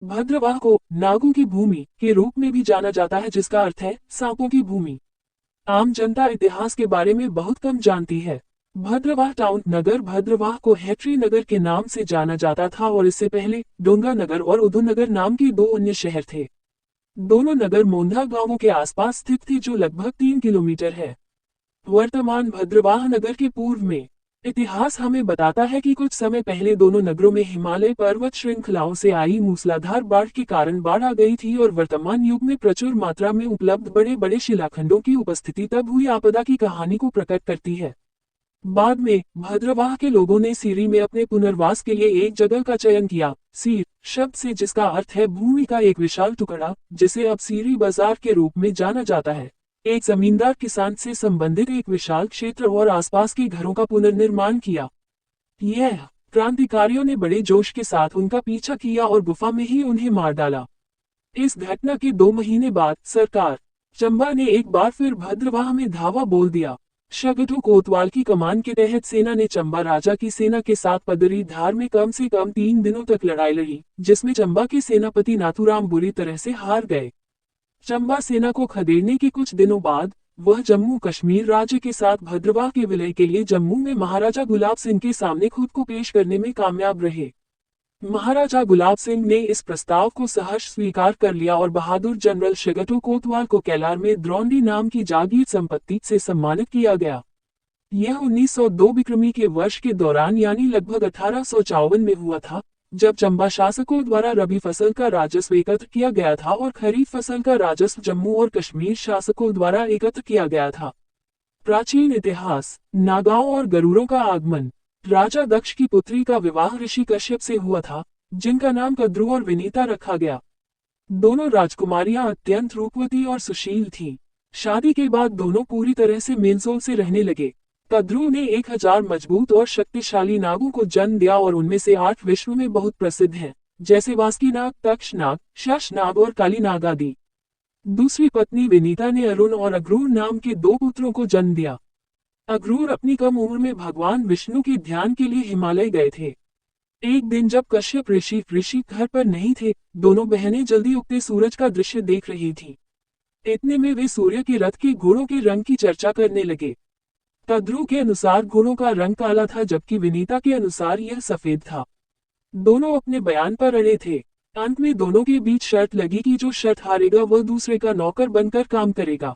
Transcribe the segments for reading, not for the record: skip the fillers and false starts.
भद्रवाह को नागों की भूमि के रूप में भी जाना जाता है, जिसका अर्थ है सांपों की भूमि। आम जनता इतिहास के बारे में बहुत कम जानती है। भद्रवाह टाउन नगर भद्रवाह को हैट्री नगर के नाम से जाना जाता था और इससे पहले डोंगा नगर और उधो नगर नाम के दो अन्य शहर थे। दोनों नगर मोंधा गांवों के आसपास स्थित थे, जो लगभग 3 किलोमीटर है। वर्तमान भद्रवाह नगर के पूर्व में इतिहास हमें बताता है कि कुछ समय पहले दोनों नगरों में हिमालय पर्वत श्रृंखलाओं से आई मूसलाधार बाढ़ के कारण बाढ़ आ गई थी और वर्तमान युग में प्रचुर मात्रा में उपलब्ध बड़े बड़े शिलाखंडों की उपस्थिति तब हुई आपदा की कहानी को प्रकट करती है। बाद में भद्रवाह के लोगों ने सीरी में अपने पुनर्वास के लिए एक जगह का चयन किया, सीर शब्द से, जिसका अर्थ है भूमि का एक विशाल टुकड़ा, जिसे अब सीरी बाजार के रूप में जाना जाता है। एक जमींदार किसान से संबंधित एक विशाल क्षेत्र और आसपास के घरों का पुनर्निर्माण किया। यह क्रांतिकारियों ने बड़े जोश के साथ उनका पीछा किया और गुफा में ही उन्हें मार डाला। इस घटना के 2 महीने बाद सरकार चंबा ने एक बार फिर भद्रवाह में धावा बोल दिया। शगटू कोतवाल की कमान के तहत सेना ने चंबा राजा की सेना के साथ पदरी धार में कम से कम 3 दिनों तक लड़ाई लड़ी, जिसमें चंबा के सेनापति नाथूराम बुरी तरह से हार गए। चंबा सेना को खदेड़ने के कुछ दिनों बाद वह जम्मू कश्मीर राज्य के साथ भद्रवाह के विलय के लिए जम्मू में महाराजा गुलाब सिंह के सामने खुद को पेश करने में कामयाब रहे। महाराजा गुलाब सिंह ने इस प्रस्ताव को सहर्ष स्वीकार कर लिया और बहादुर जनरल शगटू कोतवाल को कैलार में द्रोंडी नाम की जागीर संपत्ति से सम्मानित किया गया। यह 1902 विक्रमी के वर्ष के दौरान यानी लगभग 1854 में हुआ था, जब चंबा शासकों द्वारा रबी फसल का राजस्व एकत्र किया गया था और खरीफ फसल का राजस्व जम्मू और कश्मीर शासकों द्वारा एकत्र किया गया था। प्राचीन इतिहास। नागाओं और गरुड़ों का आगमन। राजा दक्ष की पुत्री का विवाह ऋषि कश्यप से हुआ था, जिनका नाम कद्रू और विनीता रखा गया। दोनों राजकुमारियां अत्यंत रूपवती और सुशील थीं। शादी के बाद दोनों पूरी तरह से मेलजोल से रहने लगे। कद्रू ने 1000 मजबूत और शक्तिशाली नागों को जन्म दिया और उनमें से 8 विश्व में बहुत प्रसिद्ध हैं, जैसे वासुकी नाग, तक्ष नाग, शश नाग और काली नाग आदि। दूसरी पत्नी विनीता ने अरुण और अग्रूर नाम के 2 पुत्रों को जन्म दिया। अग्रूर अपनी कम उम्र में भगवान विष्णु के ध्यान के लिए हिमालय गए थे। एक दिन जब कश्यप ऋषि घर पर नहीं थे, दोनों बहनें जल्दी उगते सूरज का दृश्य देख रही थीं। इतने में वे सूर्य के रथ के घोड़ों के रंग की चर्चा करने लगे। कद्रू के अनुसार घोड़ों का रंग काला था, जबकि विनीता के अनुसार यह सफेद था। दोनों अपने बयान पर अड़े थे। अंत में दोनों के बीच शर्त लगी कि जो शर्त हारेगा वह दूसरे का नौकर बनकर काम करेगा।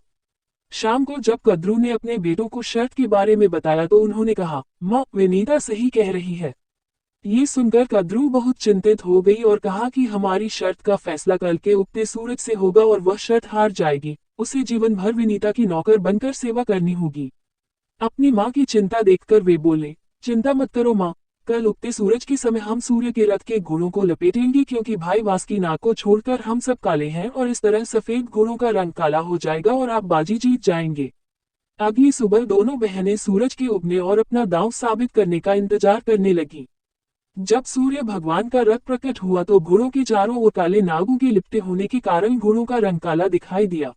शाम को जब कद्रू ने अपने बेटों को शर्त के बारे में बताया तो उन्होंने कहा, माँ, विनीता सही कह रही है। ये सुनकर कद्रू बहुत चिंतित हो गई और कहा कि हमारी शर्त का फैसला कल के उगते सूरज से होगा और वह शर्त हार जाएगी, उसे जीवन भर विनीता की नौकर बनकर सेवा करनी होगी। अपनी माँ की चिंता देखकर वे बोले, चिंता मत करो माँ, कल उगते सूरज के समय हम सूर्य के रथ के घोड़ों को लपेटेंगे, क्योंकि भाई वासुकी नाग को छोड़कर हम सब काले हैं और इस तरह सफेद घोड़ों का रंग काला हो जाएगा और आप बाजी जीत जाएंगे। अगली सुबह दोनों बहनें सूरज के उगने और अपना दांव साबित करने का इंतजार करने लगी। जब सूर्य भगवान का रथ प्रकट हुआ तो घोड़ों के चारों ओर काले नागों के लिपटे होने के कारण घोड़ों का रंग काला दिखाई दिया।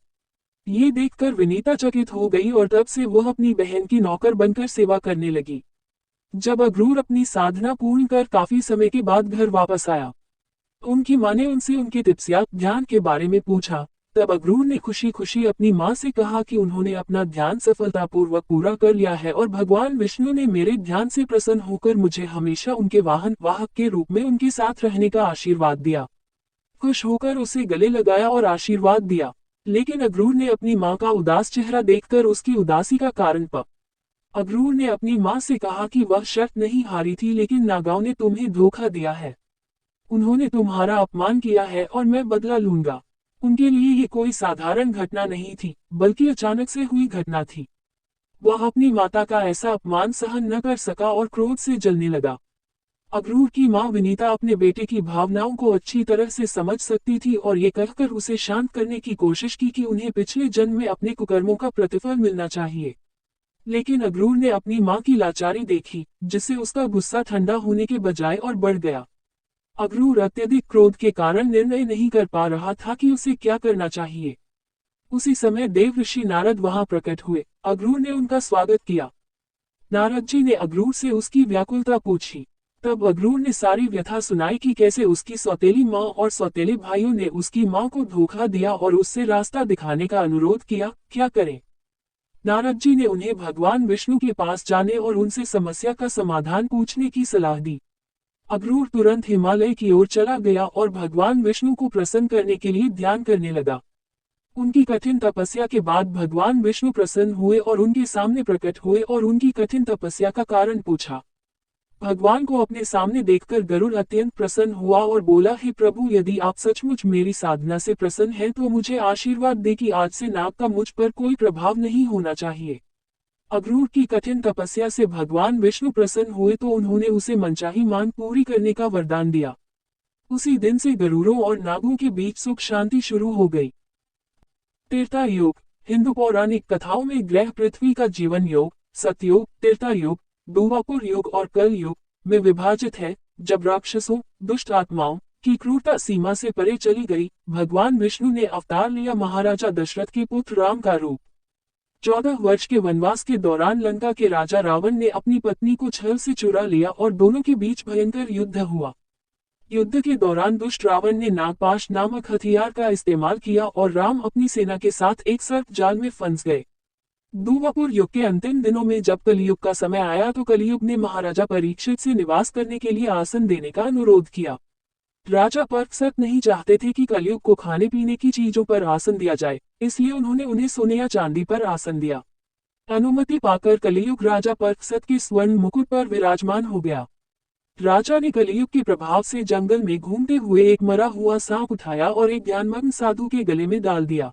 ये देखकर विनीता चकित हो गई और तब से वह अपनी बहन की नौकर बनकर सेवा करने लगी। जब अग्रूर अपनी साधना पूर्ण कर काफी समय के बाद घर वापस आया, उनकी मां ने उनसे उनके तपस्या ध्यान के बारे में पूछा। तब अग्रूर ने खुशी खुशी अपनी मां से कहा कि उन्होंने अपना ध्यान सफलतापूर्वक पूरा कर लिया है और भगवान विष्णु ने मेरे ध्यान से प्रसन्न होकर मुझे हमेशा उनके वाहक के रूप में उनके साथ रहने का आशीर्वाद दिया। खुश होकर उसे गले लगाया और आशीर्वाद दिया। लेकिन अग्रूर ने अपनी मां का उदास चेहरा देखकर उसकी उदासी का कारण अग्रूर ने अपनी मां से कहा कि वह शर्त नहीं हारी थी, लेकिन नागाओं ने तुम्हें धोखा दिया है। उन्होंने तुम्हारा अपमान किया है और मैं बदला लूंगा। उनके लिए ये कोई साधारण घटना नहीं थी, बल्कि अचानक से हुई घटना थी। वह अपनी माता का ऐसा अपमान सहन न कर सका और क्रोध से जलने लगा। अग्रूर की मां विनीता अपने बेटे की भावनाओं को अच्छी तरह से समझ सकती थी और ये कहकर उसे शांत करने की कोशिश की कि उन्हें पिछले जन्म में अपने कुकर्मों का प्रतिफल मिलना चाहिए। लेकिन अग्रूर ने अपनी मां की लाचारी देखी, जिससे उसका गुस्सा ठंडा होने के बजाय और बढ़ गया। अग्रूर अत्यधिक क्रोध के कारण निर्णय नहीं कर पा रहा था कि उसे क्या करना चाहिए। उसी समय देव ऋषि नारद वहां प्रकट हुए। अग्रूर ने उनका स्वागत किया। नारद जी ने अग्रूर से उसकी व्याकुलता पूछी। तब अक्रूर ने सारी व्यथा सुनाई कि कैसे उसकी सौतेली माँ और सौतेले भाइयों ने उसकी माँ को धोखा दिया और उससे रास्ता दिखाने का अनुरोध किया। क्या करें? नारद जी ने उन्हें भगवान विष्णु के पास जाने और उनसे समस्या का समाधान पूछने की सलाह दी। अक्रूर तुरंत हिमालय की ओर चला गया और भगवान विष्णु को प्रसन्न करने के लिए ध्यान करने लगा। उनकी कठिन तपस्या के बाद भगवान विष्णु प्रसन्न हुए और उनके सामने प्रकट हुए और उनकी कठिन तपस्या का कारण पूछा। भगवान को अपने सामने देखकर गरुड़ अत्यंत प्रसन्न हुआ और बोला, हे प्रभु, यदि आप सचमुच मेरी साधना से प्रसन्न हैं तो मुझे आशीर्वाद दे कि आज से नाग का मुझ पर कोई प्रभाव नहीं होना चाहिए। अक्रूर की कठिन तपस्या से भगवान विष्णु प्रसन्न हुए तो उन्होंने उसे मनचाही मांग पूरी करने का वरदान दिया। उसी दिन से गरुड़ों और नागों के बीच सुख शांति शुरू हो गई। त्रेता युग। हिंदू पौराणिक कथाओं में ग्रह पृथ्वी का जीवन योग, सतयुग, त्रेता युग, द्वापर युग और कल युग में विभाजित है। जब राक्षसों, दुष्ट आत्माओं की क्रूरता सीमा से परे चली गई, भगवान विष्णु ने अवतार लिया महाराजा दशरथ के पुत्र राम का रूप। 14 वर्ष के वनवास के दौरान लंका के राजा रावण ने अपनी पत्नी को छल से चुरा लिया और दोनों के बीच भयंकर युद्ध हुआ। युद्ध के दौरान दुष्ट रावण ने नागपाश नामक हथियार का इस्तेमाल किया और राम अपनी सेना के साथ एक सर्प जाल में फंस गए। द्वापर युग के अंतिम दिनों में जब कलयुग का समय आया तो कलयुग ने महाराजा परीक्षित से निवास करने के लिए आसन देने का अनुरोध किया। राजा परीक्षित नहीं चाहते थे कि कलयुग को खाने पीने की चीजों पर आसन दिया जाए, इसलिए उन्होंने उन्हें सोने या चांदी पर आसन दिया। अनुमति पाकर कलयुग राजा परीक्षित के स्वर्ण मुकुट पर विराजमान हो गया। राजा ने कलयुग के प्रभाव से जंगल में घूमते हुए एक मरा हुआ सांप उठाया और एक ध्यानमग्न साधु के गले में डाल दिया।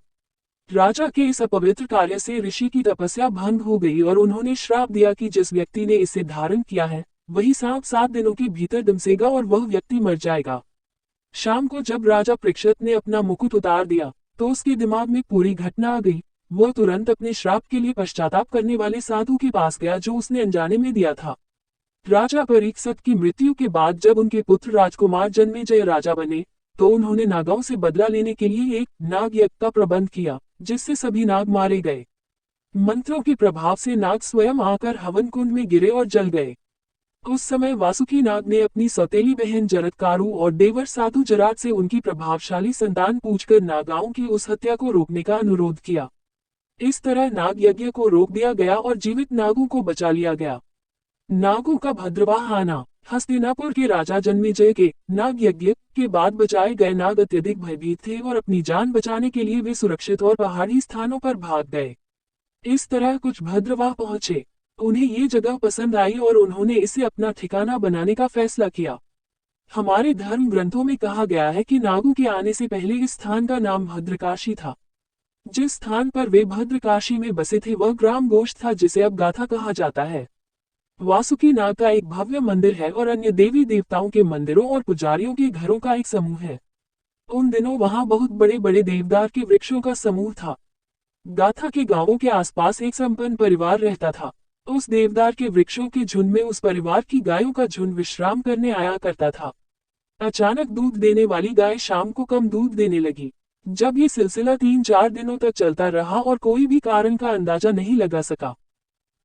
राजा के इस अपवित्र कार्य से ऋषि की तपस्या भंग हो गई और उन्होंने श्राप दिया कि जिस व्यक्ति ने इसे धारण किया है वही सांप 7 दिनों के भीतर दमसेगा और वह व्यक्ति मर जाएगा। शाम को जब राजा परीक्षित ने अपना मुकुट उतार दिया तो उसके दिमाग में पूरी घटना आ गई। वह तुरंत अपने श्राप के लिए पश्चाताप करने वाले साधु के पास गया जो उसने अनजाने में दिया था। राजा परीक्षित की मृत्यु के बाद जब उनके पुत्र राजकुमार जन्मेजय राजा बने तो उन्होंने नागों से बदला लेने के लिए एक नाग यज्ञ का प्रबंध किया, जिससे सभी नाग मारे गए। मंत्रों के प्रभाव से नाग स्वयं आकर हवन कुंड में गिरे और जल गए। उस समय वासुकी नाग ने अपनी सौतेली बहन जरत्कारु और देवर साधु जराट से उनकी प्रभावशाली संतान पूछकर नागाओं की उस हत्या को रोकने का अनुरोध किया। इस तरह नाग यज्ञ को रोक दिया गया और जीवित नागों को बचा लिया गया। नागों का भद्रवाह आना। हस्तिनापुर के राजा जन्मेजय के नाग यज्ञ के बाद बचाए गए नाग अत्यधिक भयभीत थे और अपनी जान बचाने के लिए वे सुरक्षित और पहाड़ी स्थानों पर भाग गए। इस तरह कुछ भद्रवाह पहुंचे। उन्हें ये जगह पसंद आई और उन्होंने इसे अपना ठिकाना बनाने का फैसला किया। हमारे धर्म ग्रंथों में कहा गया है कि नागों के आने से पहले इस स्थान का नाम भद्रकाशी था। जिस स्थान पर वे भद्रकाशी में बसे थे वह ग्राम गोष्ठ था, जिसे अब गाथा कहा जाता है। वासुकी नाग का एक भव्य मंदिर है और अन्य देवी देवताओं के मंदिरों और पुजारियों के घरों का एक समूह है। उन दिनों वहां बहुत बड़े बड़े देवदार के वृक्षों का समूह था। गाथा के गांवों के आसपास एक संपन्न परिवार रहता था। उस देवदार के वृक्षों के झुंड में उस परिवार की गायों का झुंड विश्राम करने आया करता था। अचानक दूध देने वाली गाय शाम को कम दूध देने लगी। जब ये सिलसिला 3-4 दिनों तक चलता रहा और कोई भी कारण का अंदाजा नहीं लगा सका,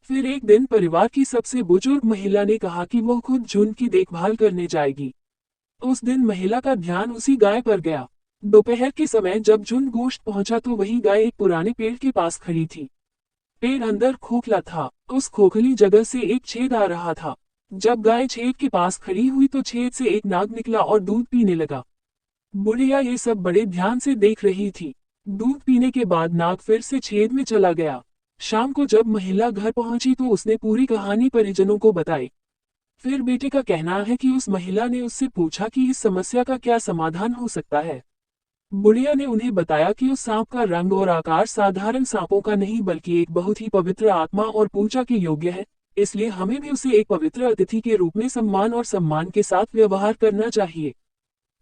फिर एक दिन परिवार की सबसे बुजुर्ग महिला ने कहा कि वह खुद झुंड की देखभाल करने जाएगी। उस दिन महिला का ध्यान उसी गाय पर गया। दोपहर के समय जब झुंड गोश्त पहुंचा तो वही गाय एक पुराने पेड़ के पास खड़ी थी। पेड़ अंदर खोखला था। उस खोखली जगह से एक छेद आ रहा था। जब गाय छेद के पास खड़ी हुई तो छेद से एक नाग निकला और दूध पीने लगा। बुढ़िया ये सब बड़े ध्यान से देख रही थी। दूध पीने के बाद नाग फिर से छेद में चला गया। शाम को जब महिला घर पहुंची तो उसने पूरी कहानी परिजनों को बताई। फिर बेटे का कहना है कि उस महिला ने उससे पूछा कि इस समस्या का क्या समाधान हो सकता है। बुढ़िया ने उन्हें बताया कि उस सांप का रंग और आकार साधारण सांपों का नहीं बल्कि एक बहुत ही पवित्र आत्मा और पूजा के योग्य है, इसलिए हमें भी उसे एक पवित्र अतिथि के रूप में सम्मान और सम्मान के साथ व्यवहार करना चाहिए।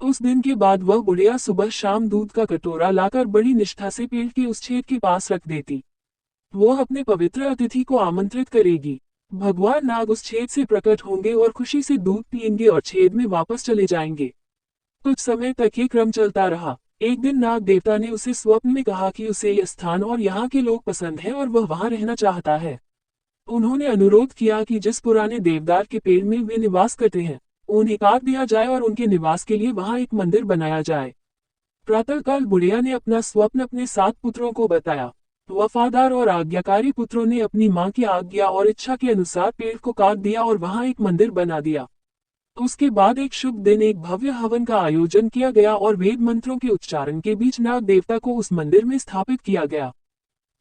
उस दिन के बाद वह बुढ़िया सुबह शाम दूध का कटोरा लाकर बड़ी निष्ठा से पेड़ के उस छेद के पास रख देती। वह अपने पवित्र अतिथि को आमंत्रित करेगी। भगवान नाग उस छेद से प्रकट होंगे और खुशी से दूध पिएंगे और छेद में वापस चले जाएंगे। कुछ समय तक ये क्रम चलता रहा। एक दिन नाग देवता ने उसे स्वप्न में कहा कि उसे यह स्थान और यहाँ के लोग पसंद हैं और वह वहां रहना चाहता है। उन्होंने अनुरोध किया कि जिस पुराने देवदार के पेड़ में वे निवास करते हैं उन्हें काट दिया जाए और उनके निवास के लिए वहां एक मंदिर बनाया जाए। प्रातःकाल बुढ़िया ने अपना स्वप्न अपने 7 पुत्रों को बताया। वफादार और आज्ञाकारी पुत्रों ने अपनी मां की आज्ञा और इच्छा के अनुसार पेड़ को काट दिया और वहां एक मंदिर बना दिया। उसके बाद एक शुभ दिन एक भव्य हवन का आयोजन किया गया और वेद मंत्रों के उच्चारण के बीच नाग देवता को उस मंदिर में स्थापित किया गया।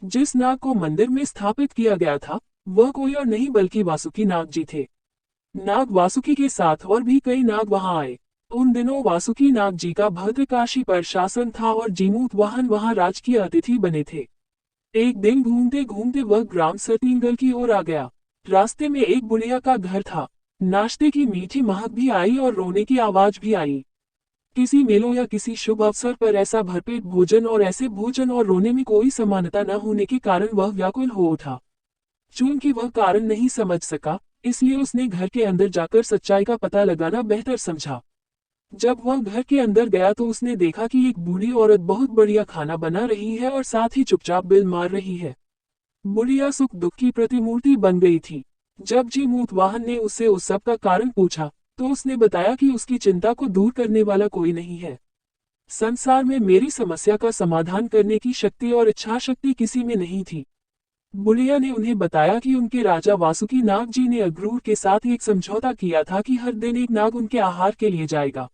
जिस नाग को मंदिर में स्थापित किया गया था, वह कोई और नहीं बल्कि वासुकी नाग जी थे। नाग वासुकी के साथ और भी कई नाग वहां आए। उन दिनों वासुकी नाग जी का भद्रकाशी पर शासन था और जीमूत वाहन वहां राजकीय अतिथि बने थे। एक दिन घूमते घूमते वह ग्राम सतींगल की ओर आ गया। रास्ते में एक बुढ़िया का घर था। नाश्ते की मीठी महक भी आई और रोने की आवाज भी आई। किसी मेलों या किसी शुभ अवसर पर ऐसा भरपेट भोजन और ऐसे भोजन और रोने में कोई समानता न होने के कारण वह व्याकुल हो उठा। चूंकि वह कारण नहीं समझ सका, इसलिए उसने घर के अंदर जाकर सच्चाई का पता लगाना बेहतर समझा। जब वह घर के अंदर गया तो उसने देखा कि एक बूढ़ी औरत बहुत बढ़िया खाना बना रही है और साथ ही चुपचाप बिल मार रही है। बुढ़िया सुख दुख की प्रतिमूर्ति बन गई थी। जब जीमूत वाहन ने उससे उस सब का कारण पूछा, तो उसने बताया कि उसकी चिंता को दूर करने वाला कोई नहीं है। संसार में मेरी समस्या का समाधान करने की शक्ति और इच्छा शक्ति किसी में नहीं थी। बुढ़िया ने उन्हें बताया कि उनके राजा वासुकी नाग जी ने अक्रूर के साथ एक समझौता किया था कि हर दिन एक नाग उनके आहार के लिए जाएगा।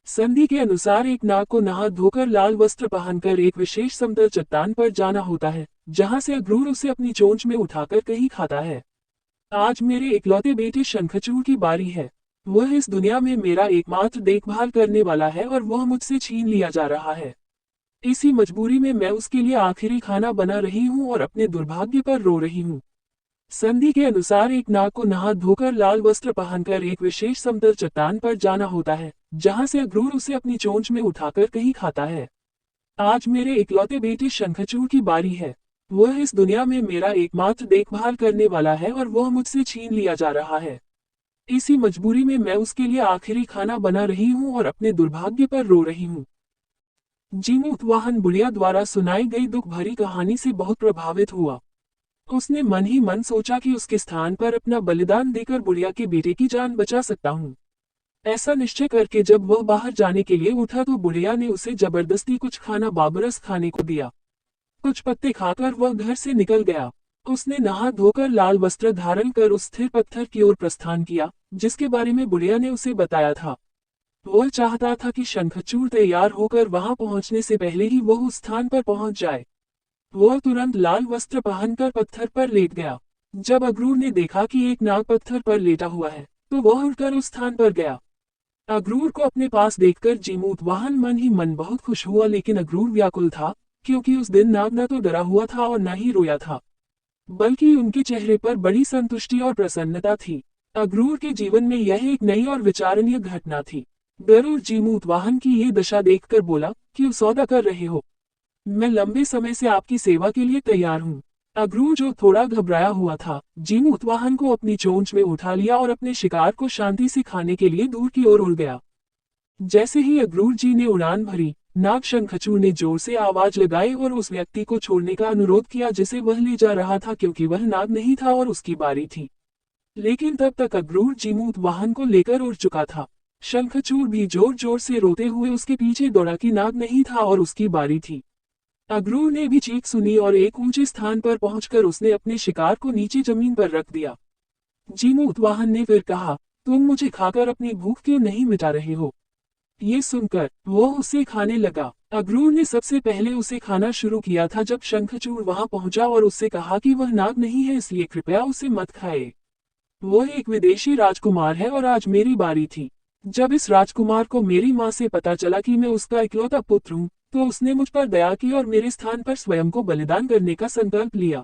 संधि के अनुसार एक नाग को नहा धोकर लाल वस्त्र पहनकर एक विशेष समतल चट्टान पर जाना होता है, जहां से अक्रूर उसे अपनी चोंच में उठाकर कहीं खाता है। आज मेरे इकलौते बेटे शंखचूड़ की बारी है। वह इस दुनिया में मेरा एकमात्र देखभाल करने वाला है और वह मुझसे छीन लिया जा रहा है। इसी मजबूरी में मैं उसके लिए आखिरी खाना बना रही हूँ और अपने दुर्भाग्य पर रो रही हूँ। संधि के अनुसार एक नाग को नहा धोकर लाल वस्त्र पहनकर एक विशेष समतल चट्टान पर जाना होता है, जहां से अक्रूर उसे अपनी चोंच में उठाकर कहीं खाता है। आज मेरे इकलौते बेटे शंखचूड़ की बारी है। वह इस दुनिया में मेरा एकमात्र देखभाल करने वाला है और वह मुझसे छीन लिया जा रहा है। इसी मजबूरी में मैं उसके लिए आखिरी खाना बना रही हूँ और अपने दुर्भाग्य पर रो रही हूँ। जीमूत वाहन बुढ़िया द्वारा सुनाई गई दुख भरी कहानी से बहुत प्रभावित हुआ। उसने मन ही मन सोचा कि उसके स्थान पर अपना बलिदान देकर बुढ़िया के बेटे की जान बचा सकता हूँ। ऐसा निश्चय करके जब वह बाहर जाने के लिए उठा तो बुढ़िया ने उसे जबरदस्ती कुछ खाना बाबरस खाने को दिया। कुछ पत्ते खाकर वह घर से निकल गया। उसने नहा धोकर लाल वस्त्र धारण कर उस स्थिर पत्थर की ओर प्रस्थान किया, जिसके बारे में बुढ़िया ने उसे बताया था। वह चाहता था कि शंखचूड़ तैयार होकर वहां पहुंचने से पहले ही वह उस स्थान पर पहुंच जाए। वह तुरंत लाल वस्त्र पहनकर पत्थर पर लेट गया। जब अक्रूर ने देखा कि एक नाग पत्थर पर लेटा हुआ है, तो वह उठकर उस स्थान पर गया। अक्रूर को अपने पास देखकर जीमूत वाहन मन ही मन बहुत खुश हुआ, लेकिन अक्रूर व्याकुल था, क्योंकि उस दिन नाग न तो डरा हुआ था और न ही रोया था, बल्कि उनके चेहरे पर बड़ी संतुष्टि और प्रसन्नता थी। अक्रूर के जीवन में यह एक नई और विचारणीय घटना थी। गरुड़ जीमूत वाहन की ये दशा देखकर बोला, क्यों सौदा कर रहे हो? मैं लंबे समय से आपकी सेवा के लिए तैयार हूँ। अक्रूर जो थोड़ा घबराया हुआ था, जीमूत वाहन को अपनी चोंच में उठा लिया और अपने शिकार को शांति से खाने के लिए दूर की ओर उड़ गया। जैसे ही अक्रूर जी ने उड़ान भरी, नाग शंखचूड़ ने जोर से आवाज लगाई और उस व्यक्ति को छोड़ने का अनुरोध किया जिसे वह ले जा रहा था, क्योंकि वह नाग नहीं था और उसकी बारी थी। लेकिन तब तक अक्रूर जीमूत वाहन को लेकर उड़ चुका था। शंखचूड़ भी जोर जोर से रोते हुए उसके पीछे दौड़ा कि नाग नहीं था और उसकी बारी थी। अक्रूर ने भी चीख सुनी और एक ऊंचे स्थान पर पहुंचकर उसने अपने शिकार को नीचे जमीन पर रख दिया। जीमूत वाहन ने फिर कहा, तुम मुझे खाकर अपनी भूख क्यों नहीं मिटा रहे हो? ये सुनकर वो उसे खाने लगा। अक्रूर ने सबसे पहले उसे खाना शुरू किया था जब शंखचूड़ वहां पहुंचा और उससे कहा कि वह नाग नहीं है, इसलिए कृपया उसे मत खाए। वह एक विदेशी राजकुमार है और आज मेरी बारी थी। जब इस राजकुमार को मेरी माँ से पता चला कि मैं उसका इकलौता पुत्र हूँ, तो उसने मुझ पर दया की और मेरे स्थान पर स्वयं को बलिदान करने का संकल्प लिया।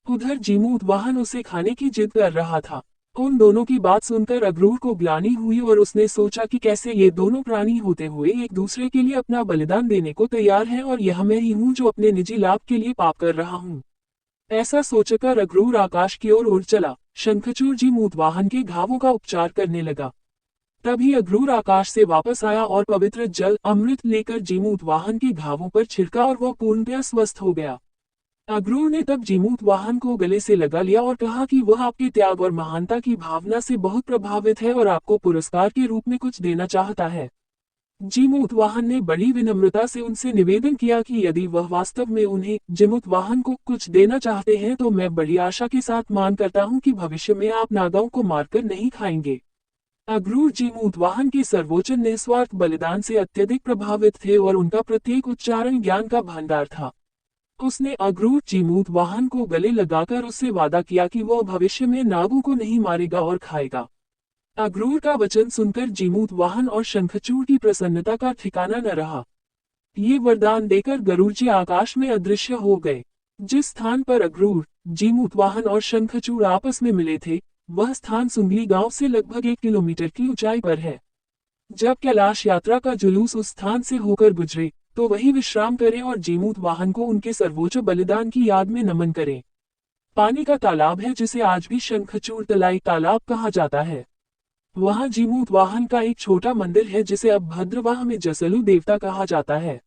उधर जीमूत वाहन उसे खाने की जिद कर रहा था। उन दोनों की बात सुनकर अक्रूर को ग्लानि हुई और उसने सोचा कि कैसे ये दोनों प्राणी होते हुए एक दूसरे के लिए अपना बलिदान देने को तैयार हैं और यह मैं ही हूँ जो अपने निजी लाभ के लिए पाप कर रहा हूँ। ऐसा सोचकर अक्रूर आकाश की ओर उड़ चला। शंखचूड़ जीमूत वाहन के घावों का उपचार करने लगा। तभी अक्रूर आकाश से वापस आया और पवित्र जल अमृत लेकर जीमूत वाहन के घावों पर छिड़का और वह पूर्णतया स्वस्थ हो गया। अक्रूर ने तब जीमूत वाहन को गले से लगा लिया और कहा कि वह आपके त्याग और महानता की भावना से बहुत प्रभावित है और आपको पुरस्कार के रूप में कुछ देना चाहता है। जीमूत वाहन ने बड़ी विनम्रता से उनसे निवेदन किया कि यदि वह वास्तव में उन्हें जीमूत वाहन को कुछ देना चाहते हैं तो मैं बड़ी आशा के साथ मान करता हूं कि भविष्य में आप नागाओं को मारकर नहीं खाएंगे। अक्रूर जीमूत वाहन के सर्वोच्च निस्वार्थ बलिदान से अत्यधिक प्रभावित थे और उनका प्रत्येक उच्चारण ज्ञान का भंडार था। उसने अक्रूर जीमूत वाहन को गले लगाकर उससे वादा किया कि वह भविष्य में नागों को नहीं मारेगा और खाएगा। अक्रूर का वचन सुनकर जीमूत वाहन और शंखचूड़ की प्रसन्नता का ठिकाना न रहा। ये वरदान देकर गरुड़ जी आकाश में अदृश्य हो गए। जिस स्थान पर अक्रूर, जीमूत वाहन और शंखचूड़ आपस में मिले थे, वह स्थान सुंगली गांव से लगभग 1 किलोमीटर की ऊंचाई पर है। जब कैलाश यात्रा का जुलूस उस स्थान से होकर गुजरे, तो वही विश्राम करें और जीमूत वाहन को उनके सर्वोच्च बलिदान की याद में नमन करें। पानी का तालाब है जिसे आज भी शंखचूड़ तलाई तालाब कहा जाता है। वहां जीमूत वाहन का एक छोटा मंदिर है जिसे अब भद्रवाह में जसलू देवता कहा जाता है।